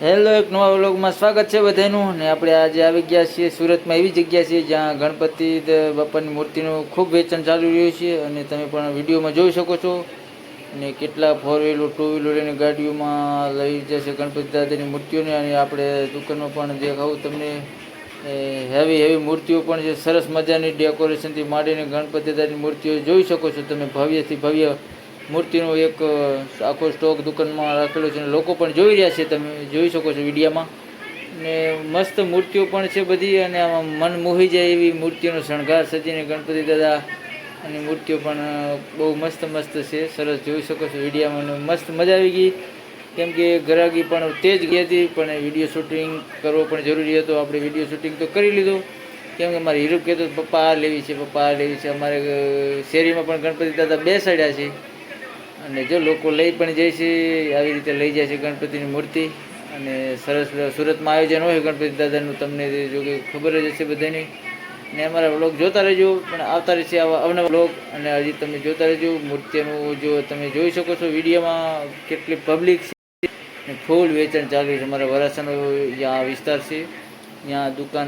Hello, એક નવા વ્લોગમાં સ્વાગત છે બધાનું. ને આપણે આજે આવી ગયા છીએ સુરતમાં એવી જગ્યા છે જ્યાં ગણપતિ બાપાની મૂર્તિનું ખૂબ વેચાણ ચાલુ રહ્યું છે અને તમે પણ વિડીયોમાં જોઈ શકો છો. અને કેટલા ફોર વ્હીલર ટુ વ્હીલર એની ગાડીઓમાં લઈ જશે ગણપતિ દાદાની મૂર્તિઓને. અને આપણે દુકાનમાં પણ દેખાવું તમને હેવી મૂર્તિઓ પણ છે. સરસ મજાની ડેકોરેશનથી માંડીને ગણપતિ દાદાની મૂર્તિઓ જોઈ શકો છો તમે. ભવ્યથી ભવ્ય મૂર્તિનો એક આખો સ્ટોક દુકાનમાં રાખેલો છે અને લોકો પણ જોઈ રહ્યા છે, તમે જોઈ શકો છો વિડીયામાં. ને મસ્ત મૂર્તિઓ પણ છે બધી, અને આમાં મન મોહી જાય એવી મૂર્તિઓનો શણગાર સજીને ગણપતિ દાદા અને મૂર્તિઓ પણ બહુ મસ્ત છે. સરસ જોઈ શકો છો વિડીયામાં. મસ્ત મજા આવી ગઈ, કેમ કે ગ્રાહકી પણ તેજ ગઈ હતી, પણ વિડીયો શૂટિંગ કરવો પણ જરૂરી હતો. આપણે વિડીયો શૂટિંગ તો કરી લીધું, કેમ કે મારે હીરો કહેતો પપ્પા આ લેવી છે. અમારે શેરીમાં પણ ગણપતિ દાદા બેસાડ્યા છે અને જો લોકો લઈ પણ જાય છે, આવી રીતે લઈ જાય છે ગણપતિની મૂર્તિ. અને સરસ સુરતમાં આયોજન હોય ગણપતિ દાદાનું, તમને જો કે ખબર જ હશે બધાની. ને અમારા વ્લોગ જોતા રહેજો, પણ આવતા રહેશે આવા અવનવા વ્લોગ. અને હજી તમે જોતા રહેજો મૂર્તિનું. જો તમે જોઈ શકો છો વિડીયોમાં કેટલી પબ્લિક છે, ફૂલ વેચાણ ચાલુ છે. અમારા વરાછાનો જ્યાં વિસ્તાર છે ત્યાં દુકાન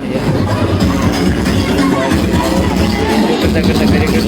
કરતા